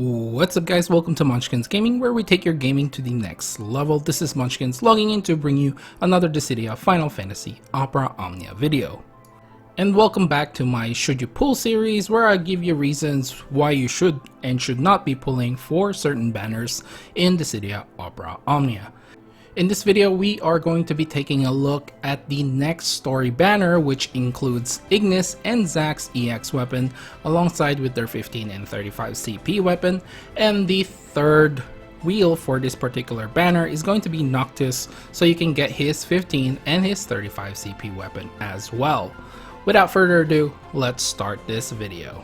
What's up guys, welcome to Munchkins Gaming, where we take your gaming to the next level. This is Munchkins logging in to bring you another Dissidia Final Fantasy Opera Omnia video. And welcome back to my Should You Pull series, where I give you reasons why you should and should not be pulling for certain banners in Dissidia Opera Omnia. In this video, we are going to be taking a look at the next story banner, which includes Ignis and Zack's EX weapon, alongside with their 15 and 35 CP weapon. And the third wheel for this particular banner is going to be Noctis, so you can get his 15 and his 35 CP weapon as well. Without further ado, let's start this video.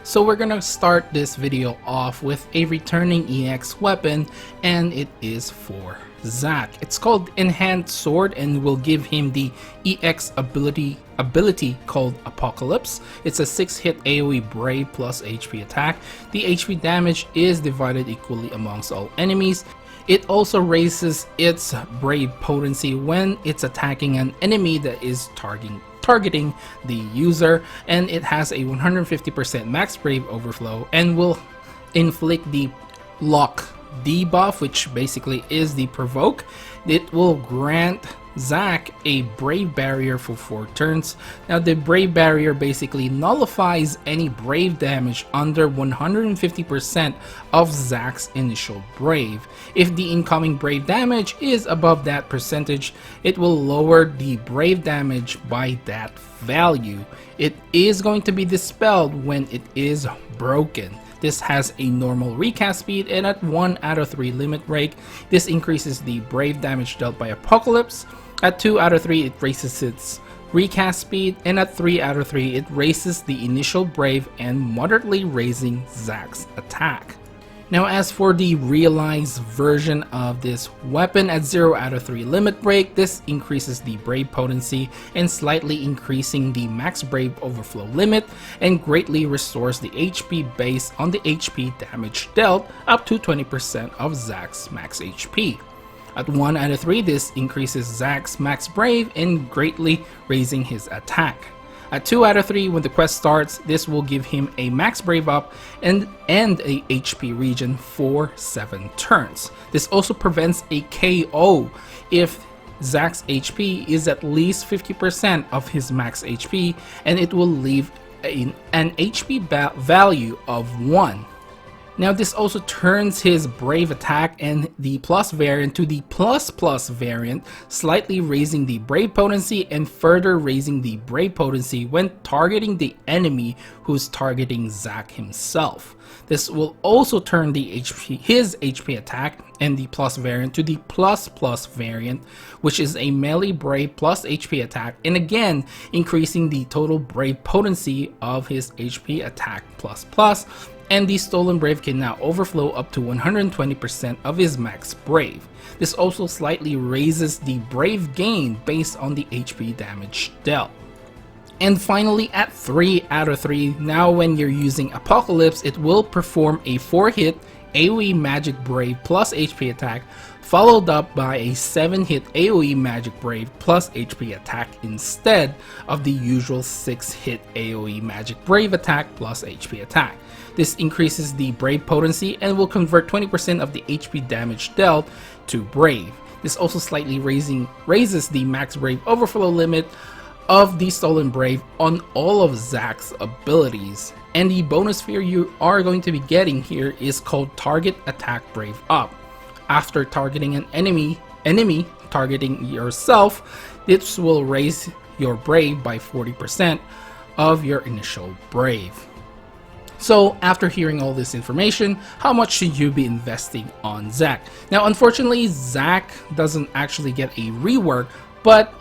So we're gonna start this video off with a returning EX weapon, and it is for Zack. It's called Enhanced Sword and will give him the EX ability called Apocalypse. It's a 6-hit AoE Brave plus HP attack. The HP damage is divided equally amongst all enemies. It also raises its Brave potency when it's attacking an enemy that is targeting the user, and it has a 150% max Brave overflow and will inflict the lock debuff, which basically is the provoke. It will grant Zack a Brave barrier for 4 turns. Now the Brave barrier basically nullifies any Brave damage under 150% of Zack's initial Brave. If the incoming Brave damage is above that percentage, it will lower the Brave damage by that value. It is going to be dispelled when it is broken. This has a normal recast speed, and at 1 out of 3 limit break, this increases the Brave damage dealt by Apocalypse. At 2 out of 3, it raises its recast speed, and at 3 out of 3, it raises the initial Brave and moderately raising Zack's attack. Now as for the realized version of this weapon, at 0 out of 3 limit break, this increases the Brave potency and slightly increasing the max Brave overflow limit, and greatly restores the HP based on the HP damage dealt up to 20% of Zack's max HP. At 1 out of 3, this increases Zack's max Brave and greatly raising his attack. At 2 out of 3, when the quest starts, this will give him a max Brave up and a HP regen for 7 turns. This also prevents a KO if Zack's HP is at least 50% of his max HP, and it will leave an HP value of 1. Now this also turns his Brave attack and the plus variant to the plus variant, slightly raising the Brave potency and further raising the Brave potency when targeting the enemy who's targeting Zack himself. This will also turn his HP attack and the plus variant to the plus variant, which is a melee Brave plus HP attack, and again increasing the total Brave potency of his HP attack plus. And the stolen Brave can now overflow up to 120% of his max Brave. This also slightly raises the Brave gain based on the HP damage dealt. And finally, at 3 out of 3, now when you're using Apocalypse, it will perform a 4-hit AoE Magic Brave plus HP attack, followed up by a 7-hit AoE Magic Brave plus HP attack instead of the usual 6-hit AoE Magic Brave attack plus HP attack. This increases the Brave potency and will convert 20% of the HP damage dealt to Brave. This also slightly raises the max Brave overflow limit of the stolen Brave on all of Zack's abilities. And the bonus sphere you are going to be getting here is called Target Attack Brave Up. After targeting an enemy targeting yourself, this will raise your Brave by 40% of your initial Brave. So after hearing all this information, how much should you be investing on Zack? Now unfortunately, Zack doesn't actually get a rework, but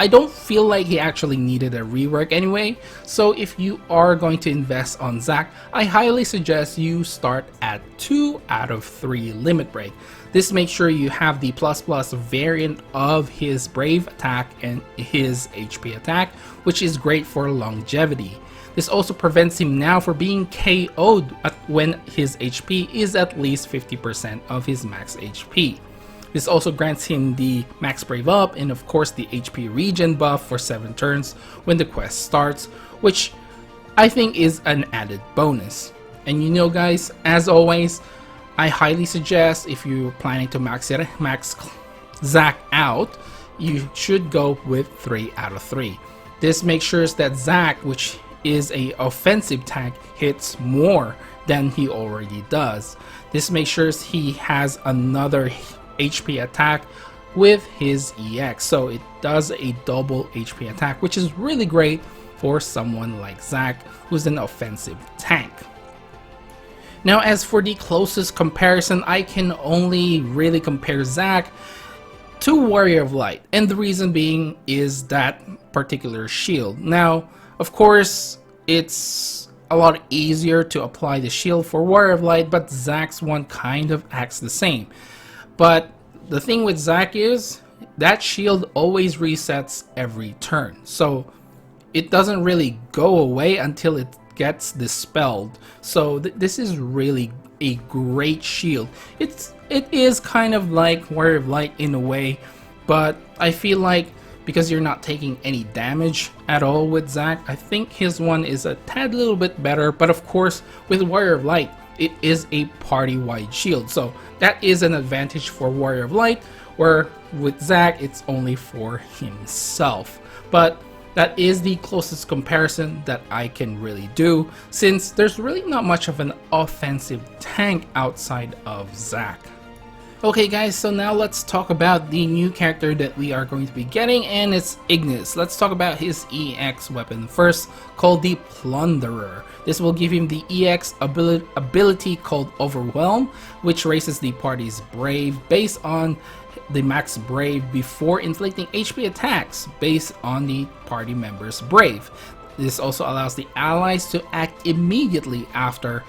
I don't feel like he actually needed a rework anyway. So if you are going to invest on Zack, I highly suggest you start at 2 out of 3 limit break. This makes sure you have the plus variant of his Brave attack and his HP attack, which is great for longevity. This also prevents him now from being KO'd when his HP is at least 50% of his max HP. This also grants him the max Brave up and of course the HP regen buff for 7 turns when the quest starts, which I think is an added bonus. And you know guys, as always, I highly suggest if you're planning to max Zack out, you should go with 3 out of 3. This makes sure that Zack, which is a offensive tank, hits more than he already does. This makes sure he has another HP attack with his EX, so it does a double HP attack, which is really great for someone like Zack, who's an offensive tank. Now as for the closest comparison, I can only really compare Zack to Warrior of Light, and the reason being is that particular shield. Now of course it's a lot easier to apply the shield for Warrior of Light, but Zack's one kind of acts the same. But the thing with Zack is that shield always resets every turn, so it doesn't really go away until it gets dispelled. So this is really a great shield. It is kind of like Warrior of Light in a way, but I feel like because you're not taking any damage at all with Zack, I think his one is a tad little bit better. But of course with Warrior of Light, it is a party-wide shield, so that is an advantage for Warrior of Light, where with Zack it's only for himself. But that is the closest comparison that I can really do, since there's really not much of an offensive tank outside of Zack. Okay guys, so now let's talk about the new character that we are going to be getting, and it's Ignis. Let's talk about his EX weapon first, called the Plunderer. This will give him the EX ability called Overwhelm, which raises the party's Brave based on the max Brave before inflicting HP attacks based on the party member's Brave. This also allows the allies to act immediately after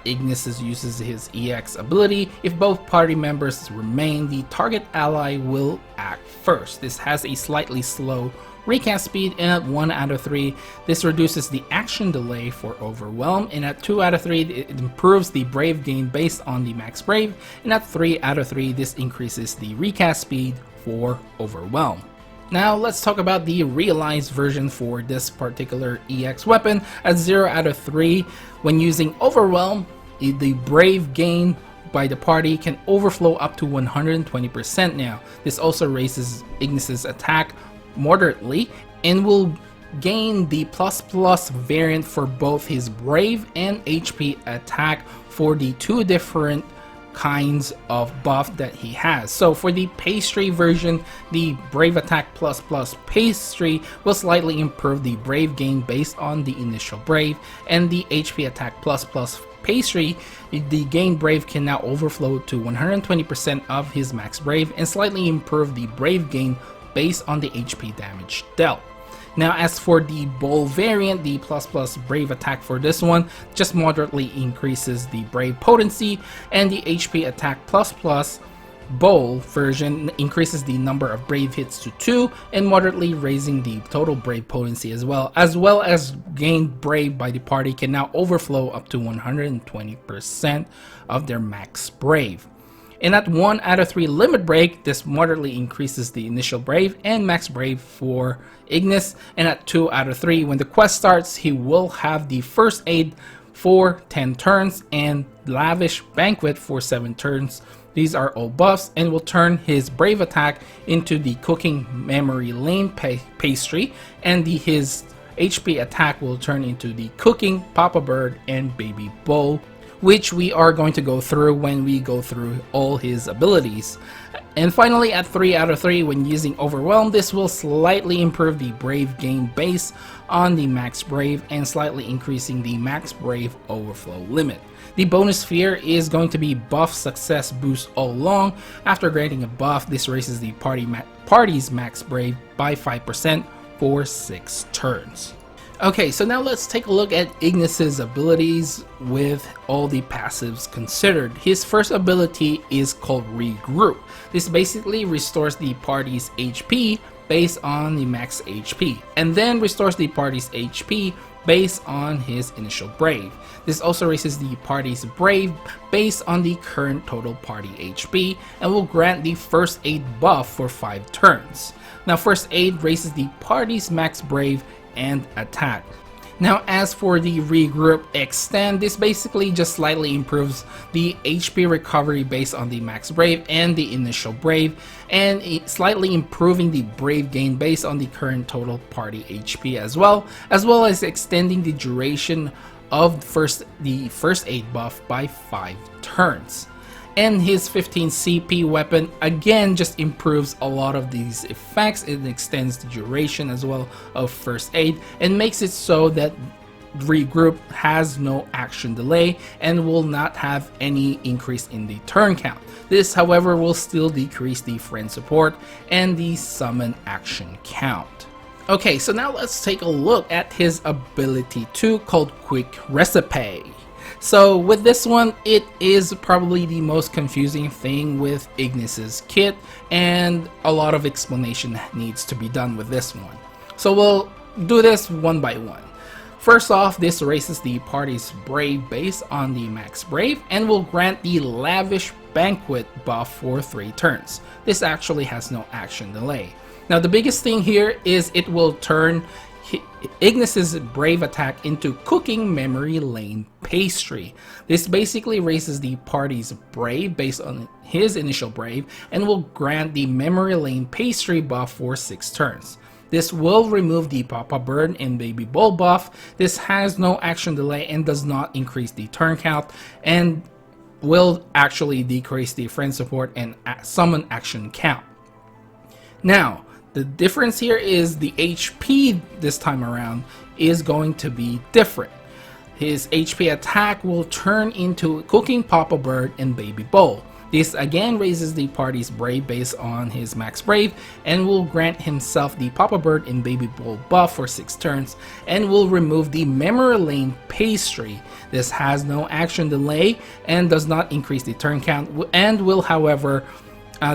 Ignis uses his EX ability. If both party members remain, the target ally will act first. This has a slightly slow recast speed, and at 1 out of 3 this reduces the action delay for Overwhelm, and at 2 out of 3 it improves the Brave gain based on the max Brave, and at 3 out of 3 this increases the recast speed for Overwhelm. Now let's talk about the realized version for this particular EX weapon. At 0 out of 3, when using Overwhelm, the Brave gain by the party can overflow up to 120% now. This also raises Ignis's attack moderately and will gain the ++ variant for both his Brave and HP attack for the 2 different kinds of buff that he has. So for the pastry version, the Brave attack ++ pastry will slightly improve the Brave gain based on the initial Brave, and the HP attack ++ pastry, the gain Brave can now overflow to 120% of his max Brave and slightly improve the Brave gain based on the HP damage dealt. Now as for the bowl variant, the ++ Brave attack for this one just moderately increases the Brave potency, and the HP attack ++ bowl version increases the number of Brave hits to 2 and moderately raising the total Brave potency as well as gained Brave by the party can now overflow up to 120% of their max Brave. And at 1 out of 3 limit break, this moderately increases the initial Brave and max Brave for Ignis, and at 2 out of 3, when the quest starts, he will have the First Aid for 10 turns and Lavish Banquet for 7 turns. These are all buffs and will turn his Brave attack into the Cooking Memory Lane pastry, and his HP attack will turn into the Cooking Papa Bird and Baby Bowl, which we are going to go through when we go through all his abilities. And finally, at 3 out of 3, when using Overwhelm, this will slightly improve the Brave gain based on the max Brave and slightly increasing the max Brave overflow limit. The bonus sphere is going to be buff success boost all along. After granting a buff, this raises the party's max Brave by 5% for 6 turns. Okay, so now let's take a look at Ignis's abilities with all the passives considered. His first ability is called Regroup. This basically restores the party's HP based on the max HP, and then restores the party's HP based on his initial Brave. This also raises the party's Brave based on the current total party HP, and will grant the First Aid buff for 5 turns. Now First Aid raises the party's max Brave and attack. Now as for the regroup extend, this basically just slightly improves the HP recovery based on the max brave and the initial brave, and slightly improving the brave gain based on the current total party HP as well as extending the duration of the first aid buff by 5 turns. And his 15 CP weapon again just improves a lot of these effects. It extends the duration as well of first aid and makes it so that regroup has no action delay and will not have any increase in the turn count. This, however, will still decrease the friend support and the summon action count. Okay, so now let's take a look at his ability 2 called Quick Recipe. So with this one, it is probably the most confusing thing with Ignis's kit, and a lot of explanation needs to be done with this one. So we'll do this one by one. First off, this raises the party's brave based on the max brave and will grant the lavish banquet buff for 3 turns. This actually has no action delay. Now the biggest thing here is it will turn Ignis's brave attack into cooking memory lane pastry. This basically raises the party's brave based on his initial brave and will grant the memory lane pastry buff for 6 turns. This will remove the Papa Bird and Baby Bull buff. This has no action delay and does not increase the turn count, and will actually decrease the friend support and summon action count. Now the difference here is the HP this time around is going to be different. His HP attack will turn into Cooking Papa Bird and Baby Bull. This again raises the party's brave based on his max brave and will grant himself the Papa Bird and Baby Bull buff for 6 turns and will remove the memory lane pastry. This has no action delay and does not increase the turn count and will, however,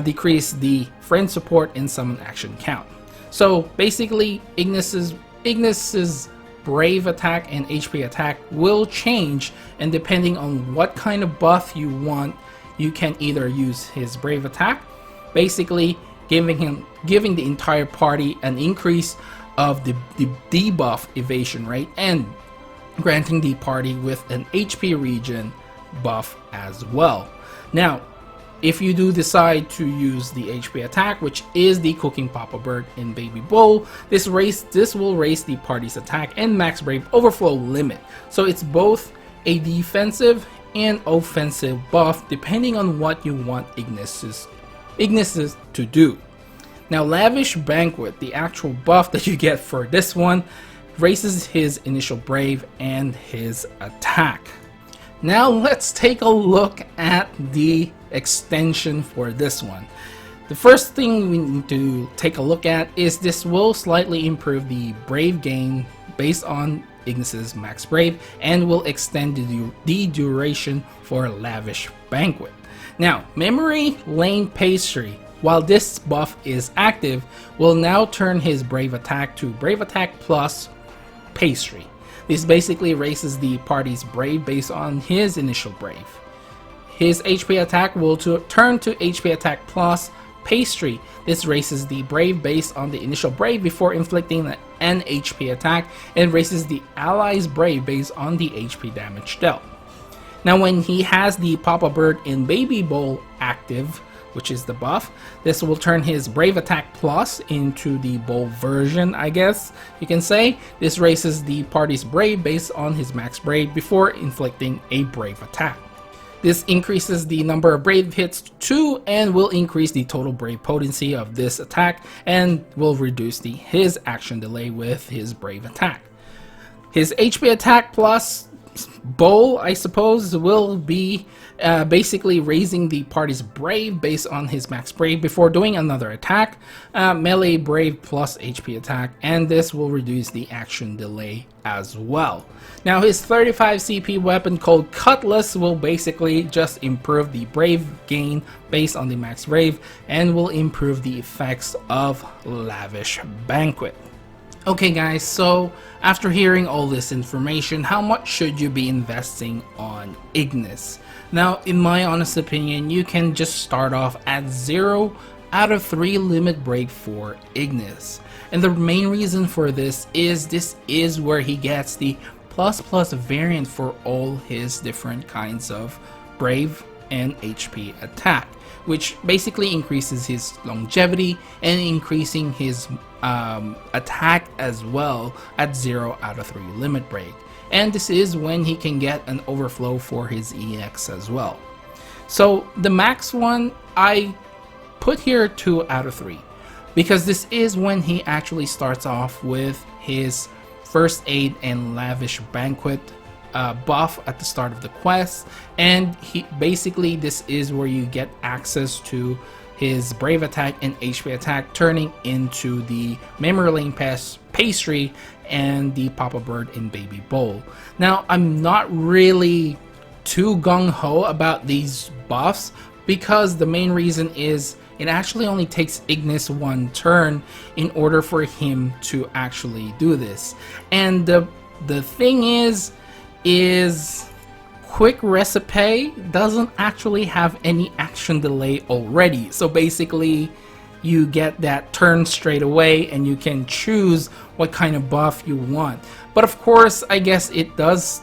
decrease the friend support and summon action count. So basically Ignis's brave attack and HP attack will change, and depending on what kind of buff you want, you can either use his brave attack, basically giving the entire party an increase of the debuff evasion rate and granting the party with an HP regen buff as well. Now if you do decide to use the HP attack, which is the Cooking Papa Bird and Baby Bull, this will raise the party's attack and max brave overflow limit. So it's both a defensive and offensive buff depending on what you want Ignis to do. Now Lavish Banquet, the actual buff that you get for this one, raises his initial brave and his attack. Now let's take a look at the extension for this one. The first thing we need to take a look at is this will slightly improve the brave gain based on Ignis's max brave and will extend the duration for Lavish Banquet. Now Memory Lane Pastry, while this buff is active, will now turn his brave attack to brave attack plus pastry. This basically raises the party's brave based on his initial brave. His HP attack will turn to HP attack plus pastry. This raises the brave based on the initial brave before inflicting an HP attack and raises the ally's brave based on the HP damage dealt. Now when he has the Papa Bird and Baby Bull active, which is the buff, this will turn his brave attack plus into the bull version, I guess you can say. This raises the party's brave based on his max brave before inflicting a brave attack. This increases the number of brave hits to 2 and will increase the total brave potency of this attack and will reduce his action delay with his brave attack. His HP attack plus Bull, I suppose, will be basically raising the party's brave based on his max brave before doing another attack, melee brave plus HP attack, and this will reduce the action delay as well. Now his 35 CP weapon called Cutlass will basically just improve the brave gain based on the max brave and will improve the effects of Lavish Banquet. Okay guys, so after hearing all this information, how much should you be investing on Ignis? Now, in my honest opinion, you can just start off at 0 out of 3 limit break for Ignis. And the main reason for this is where he gets the plus variant for all his different kinds of Brave and HP attack, which basically increases his longevity and increasing his attack as well at 0 out of 3 limit break. And this is when he can get an overflow for his EX as well. So the max one I put here 2 out of 3 because this is when he actually starts off with his First Aid and Lavish Banquet buff at the start of the quest, and basically this is where you get access to his Brave attack and HP attack turning into the Memory Lane pastry and the Papa Bird in Baby Bowl. Now I'm not really too gung-ho about these buffs because the main reason is it actually only takes Ignis 1 turn in order for him to actually do this. And the thing is Quick Recipe doesn't actually have any action delay already. So basically you get that turn straight away and you can choose what kind of buff you want. But of course, I guess it does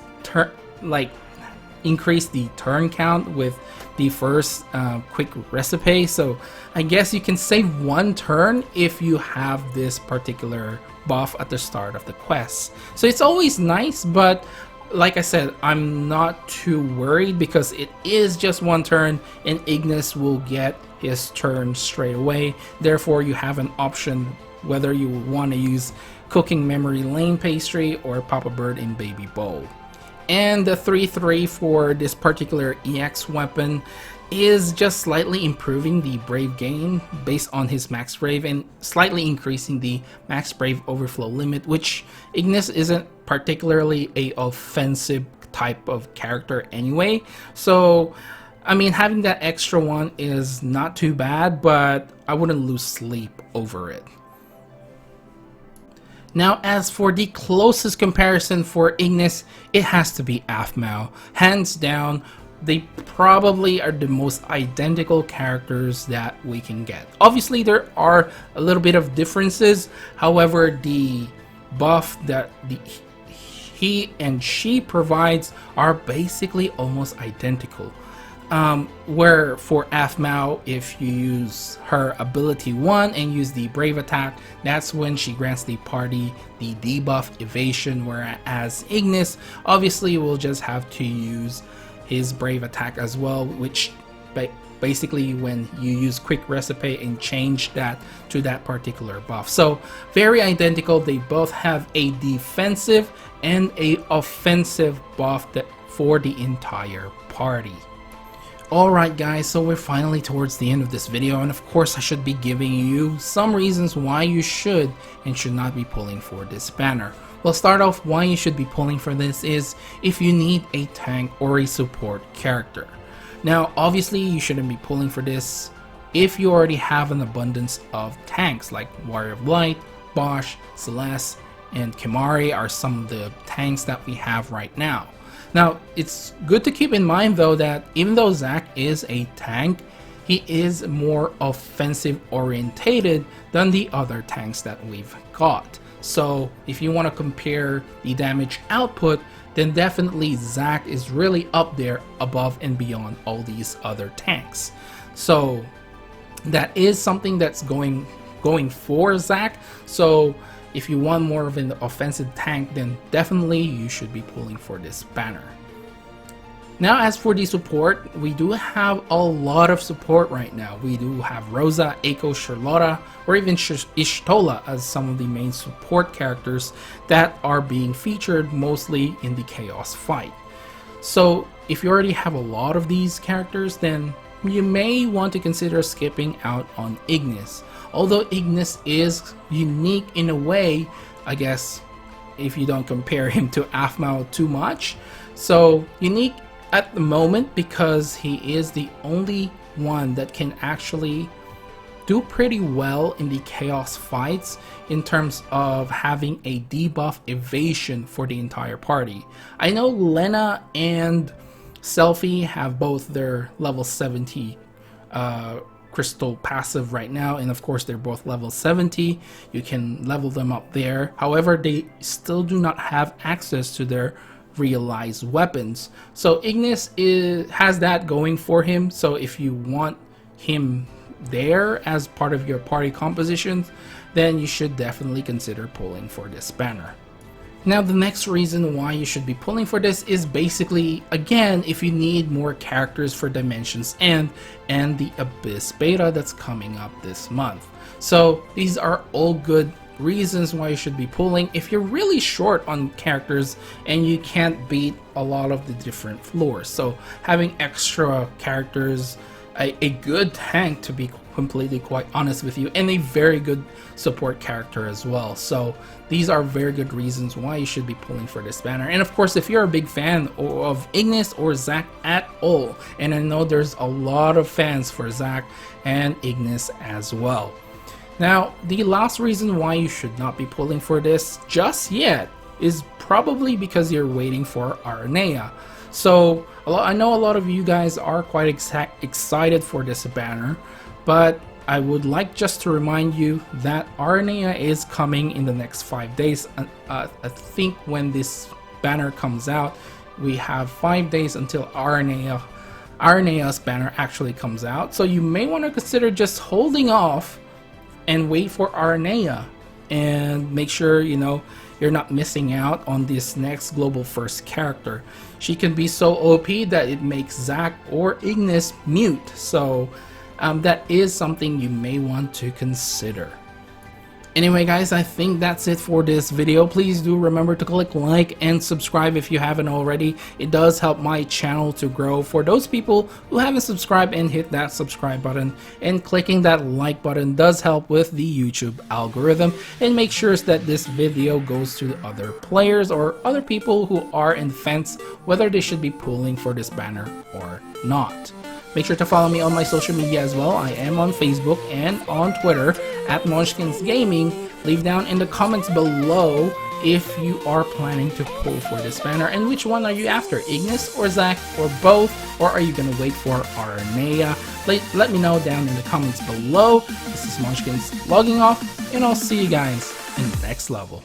increase the turn count with the first Quick Recipe. So I guess you can save 1 turn if you have this particular buff at the start of the quest. So it's always nice, but like I said, I'm not too worried because it is just 1 turn and Ignis will get his turn straight away. Therefore, you have an option whether you want to use Cooking Memory Lane Pastry or Papa Bird in Baby Bowl. And the 3-3 for this particular EX weapon is just slightly improving the Brave gain based on his Max Brave and slightly increasing the Max Brave overflow limit, which Ignis isn't particularly a offensive type of character anyway. So I mean, having that extra one is not too bad, but I wouldn't lose sleep over it. Now, as for the closest comparison for Ignis, it has to be Aphmau. Hands down, they probably are the most identical characters that we can get. Obviously, there are a little bit of differences. However, the buff that he and she provides are basically almost identical. Where for Aphmau, if you use her ability 1 and use the Brave attack, that's when she grants the party the debuff Evasion, whereas Ignis obviously will just have to use his Brave attack as well, which basically when you use Quick Recipe and change that to that particular buff. So very identical. They both have a defensive and a offensive buff for the entire party. Alright guys, so we're finally towards the end of this video, and of course I should be giving you some reasons why you should and should not be pulling for this banner. Well, start off why you should be pulling for this is if you need a tank or a support character. Now obviously you shouldn't be pulling for this if you already have an abundance of tanks like Warrior of Light, Bosch, Celeste, and Kimari are some of the tanks that we have right now. Now, it's good to keep in mind though that even though Zack is a tank, he is more offensive orientated than the other tanks that we've got. So if you want to compare the damage output, then definitely Zack is really up there above and beyond all these other tanks. So that is something that's going for Zack. So if you want more of an offensive tank, then definitely you should be pulling for this banner. Now, as for the support, we do have a lot of support right now. We do have Rosa, Eiko, Charlotta, or even Ishtola as some of the main support characters that are being featured mostly in the Chaos fight. So if you already have a lot of these characters, then you may want to consider skipping out on Ignis. Although Ignis is unique in a way, I guess, if you don't compare him to Aphmau too much. So unique at the moment because he is the only one that can actually do pretty well in the Chaos fights in terms of having a debuff Evasion for the entire party. I know Lena and Selphie have both their level 70 crystal passive right now, and of course they're both level 70. You can level them up there. However, they still do not have access to their realized weapons. So Ignis has that going for him. So if you want him there as part of your party compositions, then you should definitely consider pulling for this banner. Now, the next reason why you should be pulling for this is basically, again, if you need more characters for Dimensions End and the Abyss beta that's coming up this month. So these are all good reasons why you should be pulling. If you're really short on characters and you can't beat a lot of the different floors, so having extra characters, a good tank, to be completely quite honest with you, and a very good support character as well. So these are very good reasons why you should be pulling for this banner. And of course, if you're a big fan of Ignis or Zack at all, and I know there's a lot of fans for Zack and Ignis as well. Now, the last reason why you should not be pulling for this just yet is probably because you're waiting for Aranea. So I know a lot of you guys are quite excited for this banner, but I would like just to remind you that Aranea is coming in the next 5 days. I think when this banner comes out, we have 5 days until Aranea's banner actually comes out. So you may want to consider just holding off and wait for Aranea and make sure, you know, you're not missing out on this next global first character. She can be so OP that it makes Zack or Ignis mute. So that is something you may want to consider. Anyway guys, I think that's it for this video. Please do remember to click like and subscribe if you haven't already. It does help my channel to grow. For those people who haven't subscribed, and hit that subscribe button, and clicking that like button does help with the YouTube algorithm and make sure that this video goes to other players or other people who are in the fence whether they should be pulling for this banner or not. Make sure to follow me on my social media as well. I am on Facebook and on Twitter at Munchkins Gaming. Leave down in the comments below if you are planning to pull for this banner, and which one are you after, Ignis or Zack or both, or are you gonna wait for Aranea? Let me know down in the comments below. This is Munchkins logging off, and I'll see you guys in the next level.